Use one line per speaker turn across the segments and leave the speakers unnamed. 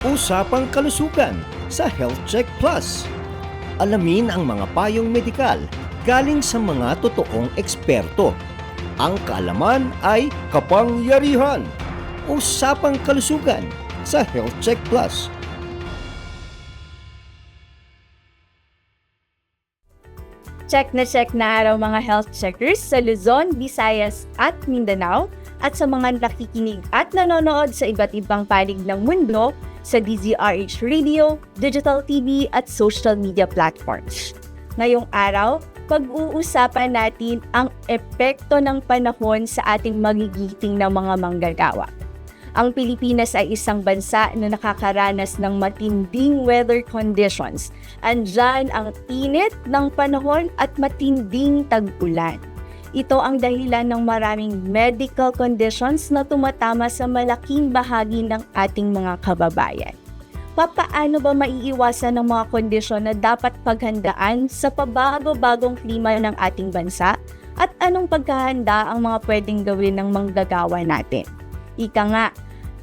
Usapang kalusugan sa Health Check Plus. Alamin ang mga payong medikal galing sa mga totoong eksperto. Ang kaalaman ay kapangyarihan. Usapang kalusugan sa Health Check Plus.
Check na araw mga health checkers sa Luzon, Visayas at Mindanao at sa mga nakikinig at nanonood sa iba't ibang panig ng mundo sa DZRH Radio, Digital TV at social media platforms. Ngayong araw, pag-uusapan natin ang epekto ng panahon sa ating magigiting na mga manggagawa. Ang Pilipinas ay isang bansa na nakakaranas ng matinding weather conditions. Andyan ang init ng panahon at matinding tag-ulan. Ito ang dahilan ng maraming medical conditions na tumatama sa malaking bahagi ng ating mga kababayan. Papaano ba maiiwasan ang mga kondisyon na dapat paghandaan sa pabago-bagong klima ng ating bansa? At anong paghahanda ang mga pwedeng gawin ng manggagawa natin? Ika nga,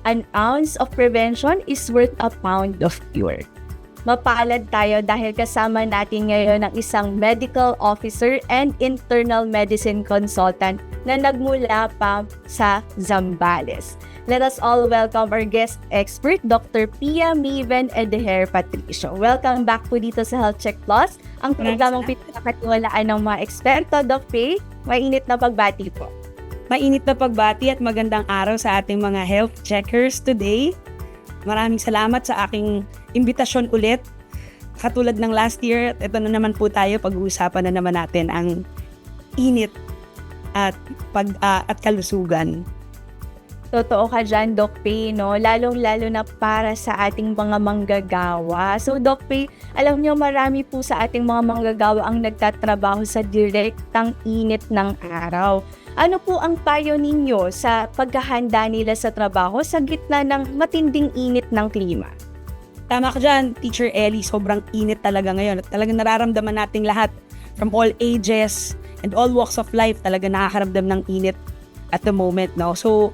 an ounce of prevention is worth a pound of cure. Mapaalad tayo dahil kasama natin ngayon ang isang medical officer and internal medicine consultant na nagmula pa sa Zambales. Let us all welcome our guest expert, Dr. Pia Maven Edeher Patricio. Welcome back po dito sa Health Check Plus, ang programang pinakatiwalaan ng mga eksperto. Doc Pay, mainit na pagbati po.
Mainit na pagbati at magandang araw sa ating mga health checkers today. Maraming salamat sa aking imbitasyon ulit. Katulad ng last year, ito na naman po tayo, pag-uusapan na naman natin ang init at kalusugan.
Totoo ka dyan, Doc Pay, no? Lalong-lalo na para sa ating mga manggagawa. So, Doc Pay, alam nyo, marami po sa ating mga manggagawa ang nagtatrabaho sa direktang init ng araw. Ano po ang payo ninyo sa paghahanda nila sa trabaho sa gitna ng matinding init ng klima?
Tama ka dyan, Teacher Ellie, sobrang init talaga ngayon. At talagang nararamdaman nating lahat from all ages and all walks of life talaga nakakaramdam ng init at the moment, no? So,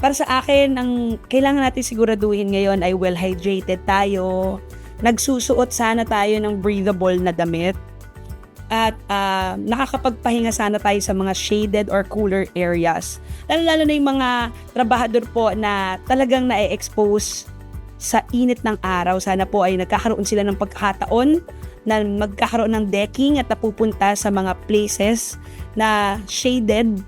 para sa akin, ang kailangan natin siguraduhin ngayon ay well-hydrated tayo, nagsusuot sana tayo ng breathable na damit, at nakakapagpahinga sana tayo sa mga shaded or cooler areas. Lalo-lalo na yung mga trabahador po na talagang na-expose sa init ng araw. Sana po ay nagkakaroon sila ng pagkakataon na magkakaroon ng decking at napupunta sa mga places na shaded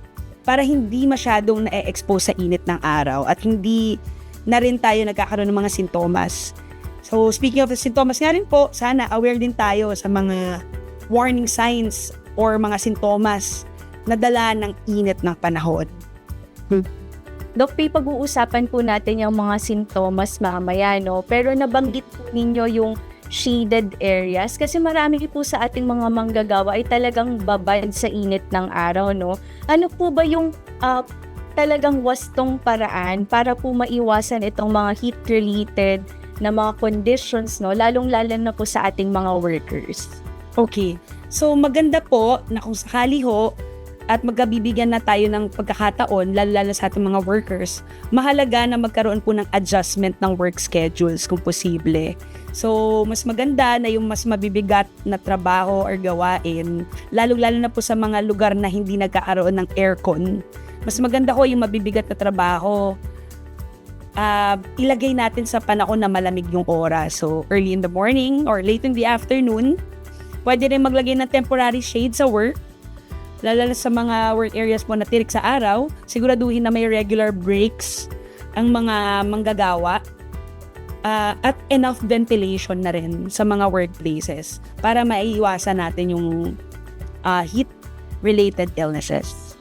para hindi masyadong na-expose sa init ng araw at hindi na rin tayo nagkakaroon ng mga sintomas. So speaking of the sintomas nga rin po, sana aware din tayo sa mga warning signs or mga sintomas na dala ng init ng panahon.
Doc P, pag-uusapan po natin yung mga sintomas mamaya, no? Pero nabanggit po ninyo yung shaded areas kasi marami po sa ating mga manggagawa ay talagang babad sa init ng araw, no? Ano po ba yung talagang wastong paraan para po maiwasan itong mga heat-related na mga conditions, no? Lalong-lalo na po sa ating mga workers.
Okay. So maganda po na kung sakali ho at magkabibigyan na tayo ng pagkakataon, lalo-lalo sa ating mga workers, mahalaga na magkaroon po ng adjustment ng work schedules kung posible. So, mas maganda na yung mas mabibigat na trabaho or gawain, lalo-lalo na po sa mga lugar na hindi nagkakaroon ng aircon. Mas maganda ko yung mabibigat na trabaho, ilagay natin sa panahon na malamig yung oras. So, early in the morning or late in the afternoon, pwede rin maglagay ng temporary shade sa work. Lalo sa mga work areas po na tirik sa araw, siguraduhin na may regular breaks ang mga manggagawa at enough ventilation na rin sa mga workplaces para maiiwasan natin yung heat-related illnesses.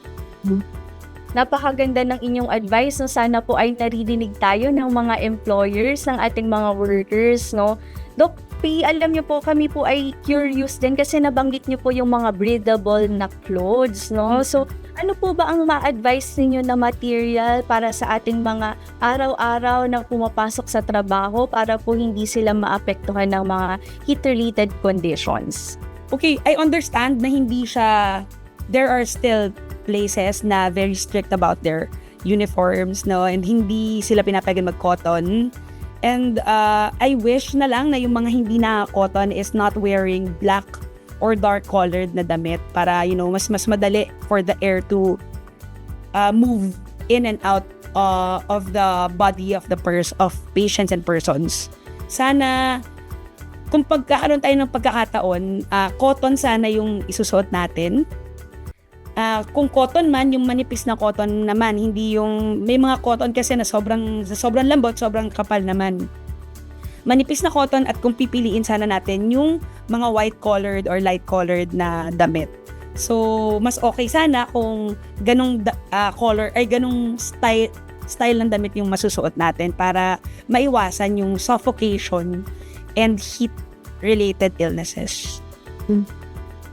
Napakaganda ng inyong advice, no? Sana po ay naririnig tayo ng mga employers ng ating mga workers, no? Doc P, alam niyo po, kami po ay curious din kasi nabanggit niyo po yung mga breathable na clothes, no? So, ano po ba ang ma-advise ninyo na material para sa ating mga araw-araw na pumapasok sa trabaho para po hindi sila maapektuhan ng mga heat-related conditions?
Okay, I understand na hindi siya, there are still places na very strict about their uniforms, no? And hindi sila pinapayagan mag-cotton. And I wish na lang na yung mga hindi naka-cotton is not wearing black or dark colored na damit para mas madali for the air to move in and out of the body of of patients and persons. Sana kung pagkakaroon tayo ng pagkakataon, cotton sana yung isusuot natin. Kung cotton man, yung manipis na cotton naman, hindi yung, may mga cotton kasi na sobrang lambot, sobrang kapal naman. Manipis na cotton at kung pipiliin sana natin yung mga white-colored or light-colored na damit. So, mas okay sana kung ganong color, ay ganong style ng damit yung masusuot natin para maiwasan yung suffocation and heat-related illnesses.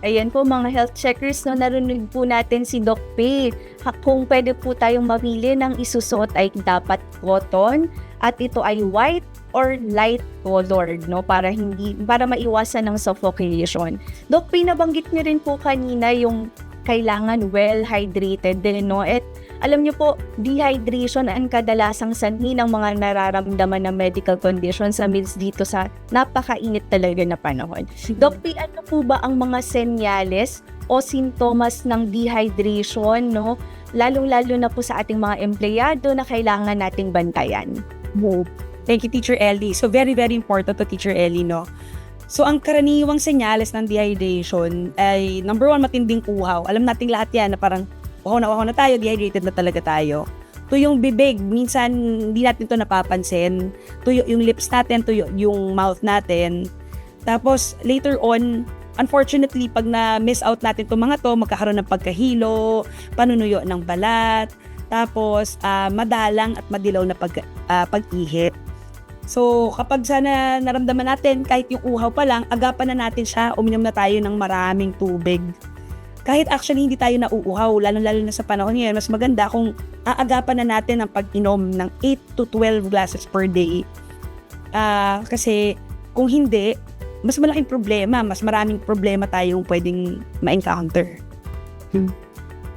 Ayan po mga health checkers, no, narinig po natin si Doc Pay. Kung pwede po tayong mamili ng isusuot ay dapat cotton at ito ay white or light colored, no, para maiwasan ng suffocation. Doc Pay, nabanggit niyo rin po kanina yung kailangan well hydrated din, no? At alam niyo po, dehydration ang kadalasang sanhi ng mga nararamdaman na medical conditions amidst dito sa napakainit talaga na panahon. Doc P, ano po ba ang mga senyales o sintomas ng dehydration, no? Lalong-lalo na po sa ating mga empleyado na kailangan nating bantayan.
Thank you, Teacher Ellie. So, very, very important to Teacher Ellie, no? So, ang karaniwang senyales ng dehydration ay, number 1, matinding uhaw. Alam nating lahat yan na parang uhaw na tayo, dehydrated na talaga tayo. Tuyong bibig, minsan hindi natin to napapansin. Tuyo yung lips natin, tuyo yung mouth natin. Tapos, later on, unfortunately, pag na-miss out natin itong mga to, magkakaroon ng pagkahilo, panunuyo ng balat, tapos madalang at madilaw na pag-ihi. So, kapag sana naramdaman natin, kahit yung uhaw pa lang, agapan na natin siya, uminom na tayo ng maraming tubig. Kahit actually hindi tayo nauuhaw, lalo-lalo na sa panahon ngayon, mas maganda kung aagapan na natin ang pag-inom ng 8 to 12 glasses per day. Kasi kung hindi, mas malaking problema, mas maraming problema tayong pwedeng ma-encounter.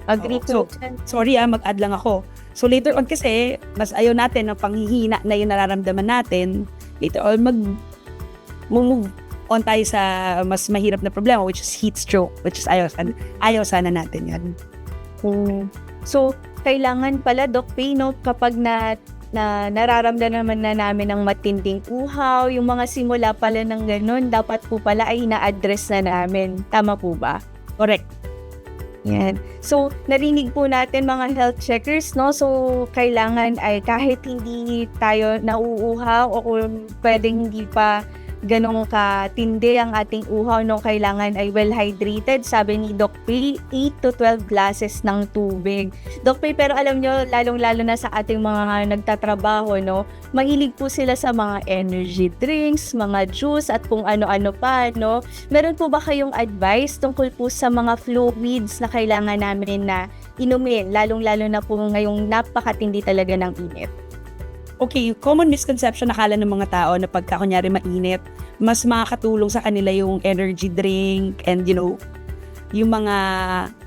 Agree
So,
po dyan.
sorry mag-add lang ako. So later on kasi, mas ayaw natin ng panghihina na yung nararamdaman natin. Later on, move on tayo sa mas mahirap na problema, which is heat stroke, which is ayaw sana natin yan.
So, kailangan pala, Doc Pay, no, kapag nararamdaman na namin ng matinding uhaw, yung mga simula pala ng ganun, dapat po pala ay na-address na namin. Tama po ba?
Correct.
Yan. So, narinig po natin mga health checkers, no? So, kailangan ay kahit hindi tayo nauuhaw o kung pwedeng hindi pa ganong katindi ang ating uhaw, no? Kailangan ay well hydrated. Sabi ni Doc P, 8 to 12 glasses ng tubig. Doc P, pero alam nyo, lalong-lalo na sa ating mga nagtatrabaho, no? Mahilig po sila sa mga energy drinks, mga juice, at kung ano-ano pa, no? Meron po ba kayong advice tungkol po sa mga fluids na kailangan namin na inumin, lalong-lalo na po ngayong napakatindi talaga ng init?
Okay, common misconception nakala ng mga tao na pagka kunyari mainit, mas makakatulong sa kanila yung energy drink and yung mga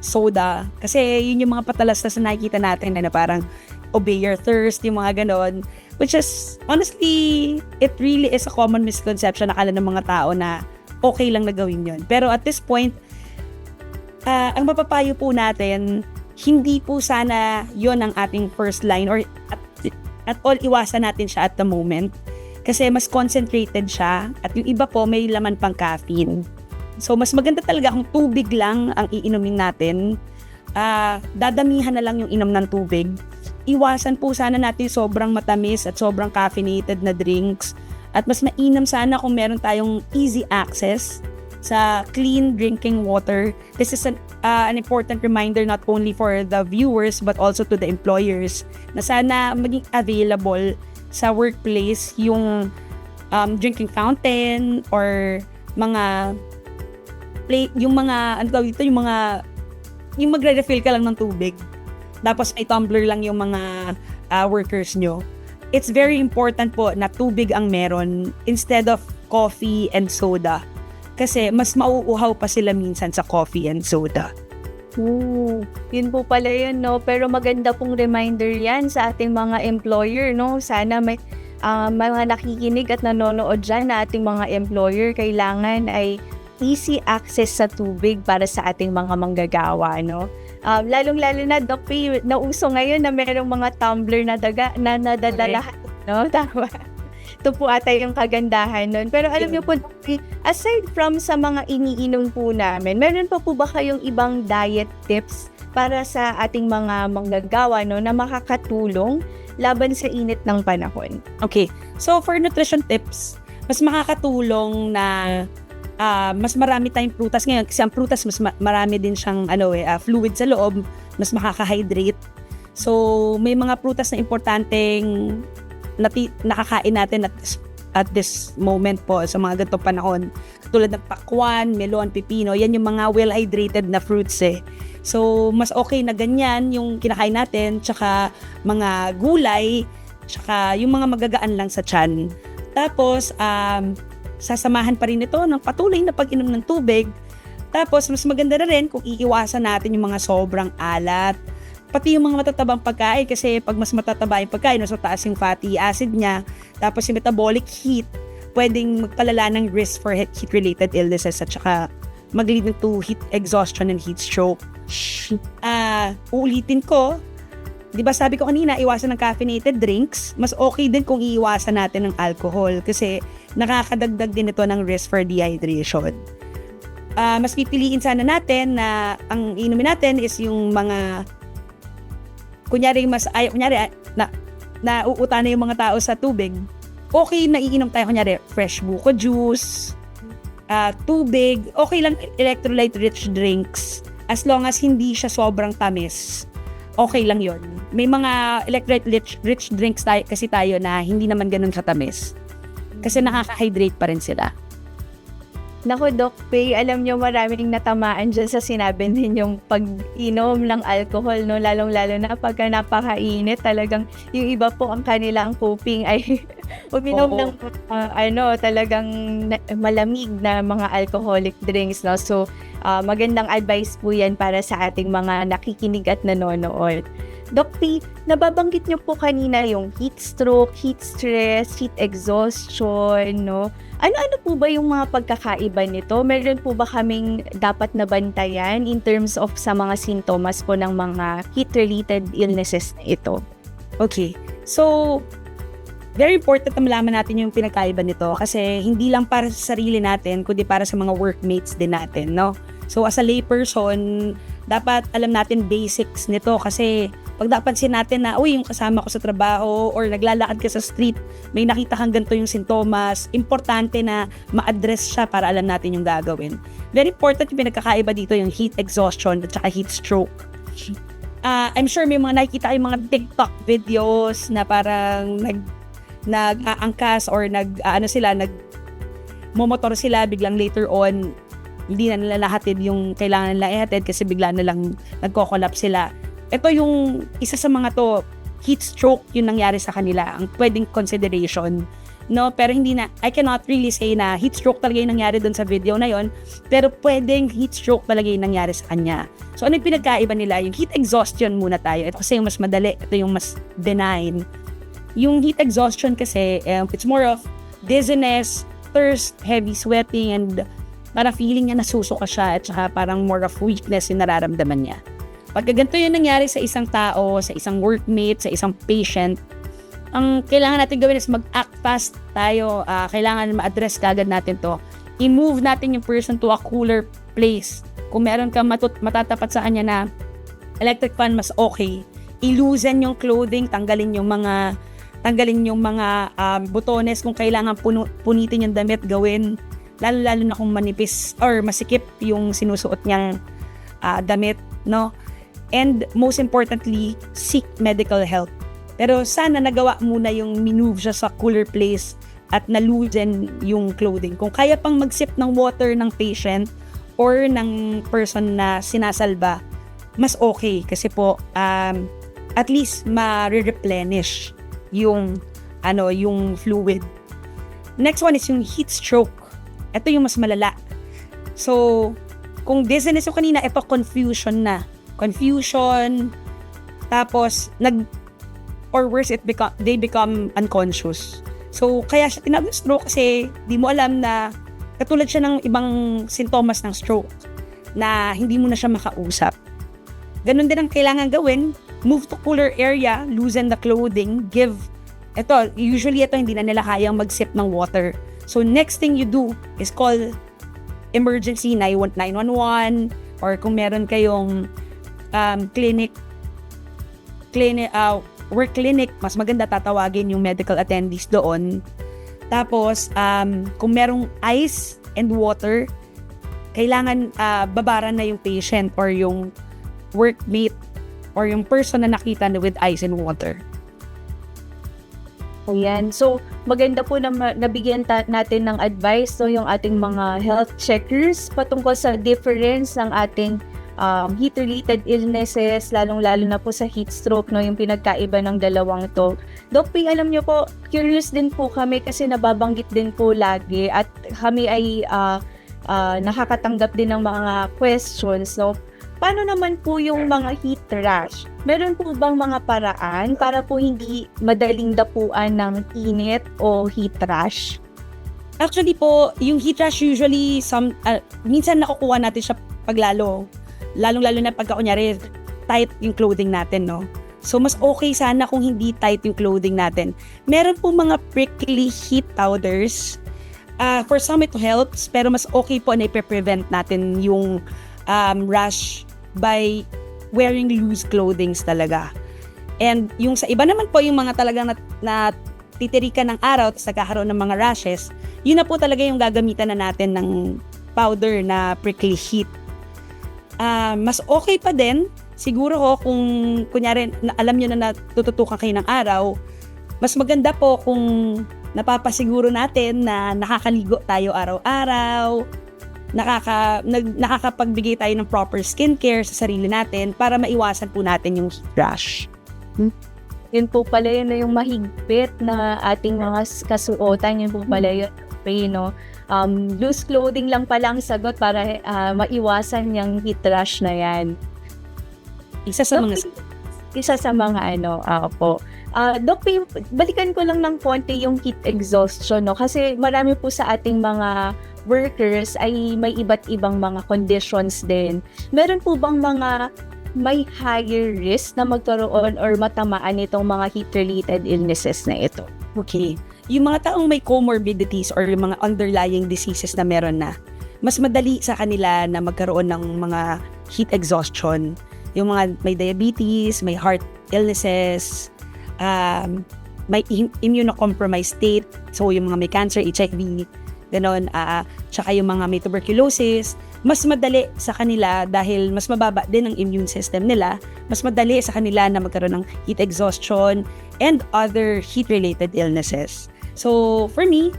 soda. Kasi yun yung mga patalastas na nakikita natin na parang obey your thirst, yung mga ganon. Which is, honestly, it really is a common misconception nakala ng mga tao na okay lang na gawin yun. Pero at this point, ang mapapayo po natin, hindi po sana yun ang ating first line or at all iwasan natin siya at the moment kasi mas concentrated siya at yung iba po may laman pang caffeine. So mas maganda talaga kung tubig lang ang iinumin natin. Dadamihan na lang yung inom ng tubig. Iwasan po sana natin sobrang matamis at sobrang caffeinated na drinks at mas mainam sana kung meron tayong easy access sa clean drinking water. This is an important reminder not only for the viewers but also to the employers na sana maging available sa workplace yung drinking fountain or mga yung magre-refill ka lang ng tubig tapos may tumbler lang yung mga workers nyo. It's very important po na tubig ang meron instead of coffee and soda. Kasi mas mauuhaw pa sila minsan sa coffee and soda.
Yun po pala yun, no? Pero maganda pong reminder yan sa ating mga employer, no? Sana mga nakikinig at nanonood dyan na ating mga employer, kailangan ay easy access sa tubig para sa ating mga manggagawa, no? Lalong-lalo na, Doc P, nauso ngayon na merong mga tumbler na nadadala, no? Tama. Ito po ata yung kagandahan nun. Pero alam niyo po, Doc P, aside from sa mga iniinom po namin, meron pa po ba kayong ibang diet tips para sa ating mga manggagawa, no, na makakatulong laban sa init ng panahon?
Okay. So, for nutrition tips, mas makakatulong na mas marami tayong prutas ngayon kasi ang prutas mas marami din siyang fluid sa loob, mas makaka-hydrate. So, may mga prutas na importanteng nakakain natin at this moment po sa mga ganitong panahon. Tulad ng pakwan, melon, pipino, yan yung mga well-hydrated na fruits eh. So, mas okay na ganyan yung kinakain natin, tsaka mga gulay, tsaka yung mga magagaan lang sa tiyan. Tapos, sasamahan pa rin ito ng patuloy na pag-inom ng tubig. Tapos, mas maganda na rin kung iiwasan natin yung mga sobrang alat. Pati yung mga matatabang pagkain kasi pag mas matataba yung pagkain, mas mataas yung fatty acid niya. Tapos yung metabolic heat, pwedeng magpalala ng risk for heat-related illnesses at saka mag-lead to heat exhaustion and heat stroke. Uulitin ko, di ba sabi ko kanina, iwasan ng caffeinated drinks. Mas okay din kung iiwasan natin ng alcohol kasi nakakadagdag din ito ng risk for dehydration. Mas pipiliin sana natin na ang inumin natin is yung mga kunyari na uuta na yung mga tao sa tubig. Okay na iinom tayo kunyari fresh buko juice, tubig, okay lang electrolyte rich drinks as long as hindi siya sobrang tamis. Okay lang yon. May mga electrolyte rich drinks kasi tayo na hindi naman ganun katamis. Kasi nakaka-hydrate pa rin sila.
Naku, Doc Pay, alam nyo maraming natamaan dyan sa sinabi ninyong pag-inom ng alcohol, no? Lalong-lalo na pagka napakainit, talagang yung iba po ang kanilang coping ay uminom ng talagang malamig na mga alcoholic drinks, no? So, magandang advice po yan para sa ating mga nakikinig at nanonood. Doc P, nababanggit nyo po kanina yung heat stroke, heat stress, heat exhaustion, no? Ano-ano po ba yung mga pagkakaiba nito? Meron po ba kaming dapat nabantayan in terms of sa mga sintomas po ng mga heat-related illnesses na ito?
Okay. So, very important na malaman natin yung pinagkaiba nito kasi hindi lang para sa sarili natin, kundi para sa mga workmates din natin, no? So, as a layperson, dapat alam natin basics nito kasi pag napansin natin na, yung kasama ko sa trabaho or naglalakad ka sa street, may nakita kang ganito yung sintomas, importante na ma-address siya para alam natin yung gagawin. Very important yung pinagkakaiba dito, yung heat exhaustion at saka heat stroke. I'm sure may mga nakikita yung mga TikTok videos na parang nag-aangkas or nag-momotor sila, biglang later on, hindi na nila lahatid yung kailangan nila ihatid kasi bigla na lang nagko-collapse sila. Ito yung isa sa mga to, heat stroke yung nangyari sa kanila, ang pwedeng consideration, no? Pero hindi na, I cannot really say na heat stroke talaga yung nangyari dun sa video na yon, pero pwedeng heat stroke talaga yung nangyari sa kanya. So ano yung pinagkaiba nila? Yung heat exhaustion muna tayo. Ito kasi yung mas madali, ito yung mas benign. Yung heat exhaustion kasi, it's more of dizziness, thirst, heavy sweating, and parang feeling niya nasusuka siya at saka parang more of weakness yung nararamdaman niya. Pagka ganito yung nangyari sa isang tao, sa isang workmate, sa isang patient, ang kailangan natin gawin is mag-act fast tayo. Kailangan ma-address kagad natin to. I-move natin yung person to a cooler place. Kung meron kang matatapat sa kanya na electric fan, mas okay. I-loosen yung clothing, tanggalin yung mga butones. Kung kailangan punitin yung damit, gawin. Lalo na kung manipis or masikip yung sinusuot niyang damit, no? And most importantly, seek medical help. Pero sana nagawa muna yung minove siya sa cooler place at na-loosen yung clothing. Kung kaya pang mag-sip ng water ng patient or ng person na sinasalba, mas okay kasi po at least ma-replenish yung fluid. Next one is yung heat stroke. Ito yung mas malala. So, kung dizziness yung kanina, ito confusion na. Tapos or worse, they become unconscious. So, kaya siya tinawag na stroke kasi di mo alam na katulad siya ng ibang sintomas ng stroke na hindi mo na siya makausap. Ganun din ang kailangan gawin. Move to cooler area, loosen the clothing, usually hindi na nila kayang mag-sip ng water. So, next thing you do is call emergency 911 or kung meron kayong work clinic, mas maganda tatawagin yung medical attendees doon. Tapos, kung merong ice and water, kailangan babaran na yung patient or yung workmate or yung person na nakita na with ice and water.
Ayan. So, maganda po na nabigyan natin ng advice yung ating mga health checkers patungkol sa difference ng ating heat-related illnesses, lalong-lalo na po sa heat stroke, yung pinagkaiba ng dalawang to. Doc P, alam niyo po, curious din po kami kasi nababanggit din po lagi at kami ay nakakatanggap din ng mga questions. So, paano naman po yung mga heat rash? Meron po bang mga paraan para po hindi madaling dapuan ng init o heat rash?
Actually po, yung heat rash usually, minsan nakukuha natin siya lalong-lalo na pagka kunyari tight yung clothing natin, no? So, mas okay sana kung hindi tight yung clothing natin. Meron po mga prickly heat powders. For some, it helps, pero mas okay po na i-prevent natin yung rash by wearing loose clothings talaga. And yung sa iba naman po, yung mga talagang titirikan ng araw at nagkakaroon ng mga rashes, yun na po talaga yung gagamitan na natin ng powder na prickly heat. Mas okay pa din, siguro kung kunyari, alam nyo na natututukan kayo ng araw, mas maganda po kung napapasiguro natin na nakakaligo tayo araw-araw, nakakapagbigay tayo ng proper skincare sa sarili natin para maiwasan po natin yung heat rash.
Yun po pala yun yung mahigpit na ating mga kasuotan, yun po pala yun. Loose clothing lang pala ang sagot para maiwasan yung heat rash na yan.
Isa sa mga
po. Doc, balikan ko lang ng konti yung heat exhaustion, no? Kasi marami po sa ating mga workers ay may iba't ibang mga conditions din. Meron po bang mga may higher risk na magkaroon or matamaan itong mga heat-related illnesses na ito?
Okay. Yung mga taong may comorbidities or yung mga underlying diseases na meron na, mas madali sa kanila na magkaroon ng mga heat exhaustion. Yung mga may diabetes, may heart illnesses, may immunocompromised state, so yung mga may cancer, HIV, ganon, tsaka yung mga may tuberculosis, mas madali sa kanila dahil mas mababa din ang immune system nila, mas madali sa kanila na magkaroon ng heat exhaustion and other heat-related illnesses. So, for me,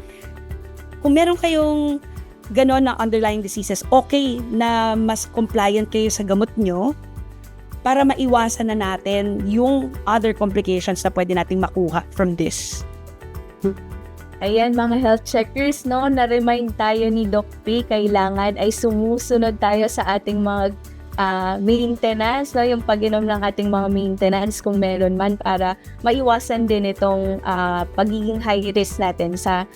kung meron kayong ganon na underlying diseases, okay na mas compliant kayo sa gamot nyo para maiwasan na natin yung other complications na pwede nating makuha from this.
Ayan mga health checkers, no, na-remind tayo ni Doc P, kailangan ay sumusunod tayo sa ating mga maintenance, no, yung pag-inom ng ating mga maintenance kung meron man para maiwasan din itong pagiging high risk natin sa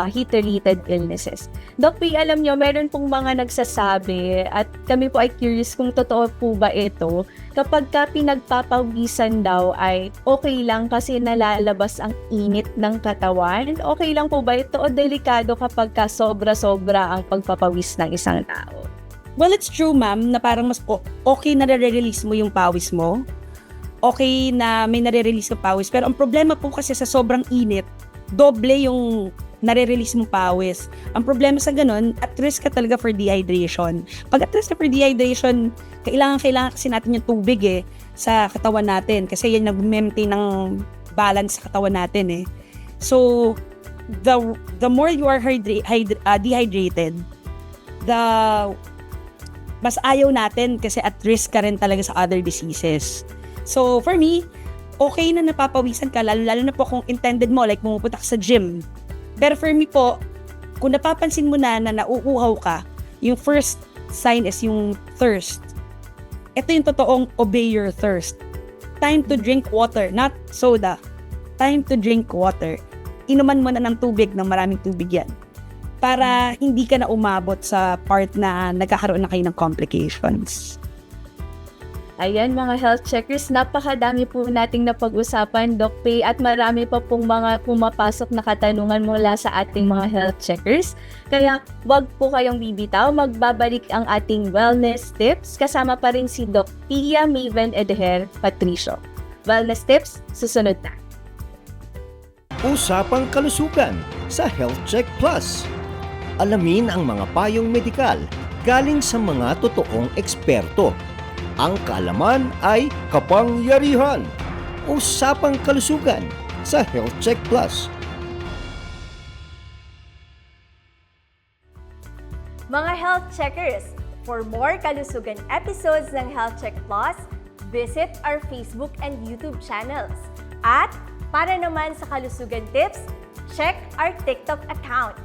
heat-related illnesses. Doc P, alam nyo, meron pong mga nagsasabi at kami po ay curious kung totoo po ba ito. Kapag ka pinagpapawisan daw ay okay lang kasi nalalabas ang init ng katawan. Okay lang po ba ito o delikado kapag ka sobra-sobra ang pagpapawis ng isang tao?
Well, it's true, ma'am, na parang mas okay na nare-release mo yung pawis mo. Okay na may nare-release yung pawis. Pero ang problema po kasi sa sobrang init, doble yung nare-release mong pawis. Ang problema sa ganun, at risk ka talaga for dehydration. Pag at risk ka for dehydration, kailangan kasi natin yung tubig sa katawan natin. Kasi yan nag-maintain ng balance sa katawan natin . So, the more you are dehydrated, the mas ayaw natin kasi at risk ka rin talaga sa other diseases. So, for me, okay na napapawisan ka, lalo na po kung intended mo, like pumupunta ka sa gym. Pero for me po, kung napapansin mo na nauuhaw ka, yung first sign is yung thirst. Ito yung totoong obey your thirst. Time to drink water, not soda. Time to drink water. inuman mo na ng tubig, ng maraming tubig yan. Para hindi ka na umabot sa part na nagkakaroon na kayo ng complications.
Ayan mga health checkers, napakadami po nating napag-usapan, Doc Pay, at marami pa pong mga pumapasok na katanungan mula sa ating mga health checkers. Kaya wag po kayong bibitaw, magbabalik ang ating wellness tips, kasama pa rin si Doc Pia Maven Edeher Patricio. Wellness tips, susunod na.
Usapang kalusugan sa Health Check Plus. Alamin ang mga payong medikal galing sa mga totoong eksperto. Ang kaalaman ay kapangyarihan. Usapang kalusugan sa Health Check Plus.
Mga health checkers, for more kalusugan episodes ng Health Check Plus, visit our Facebook and YouTube channels. At para naman sa kalusugan tips, check our TikTok account.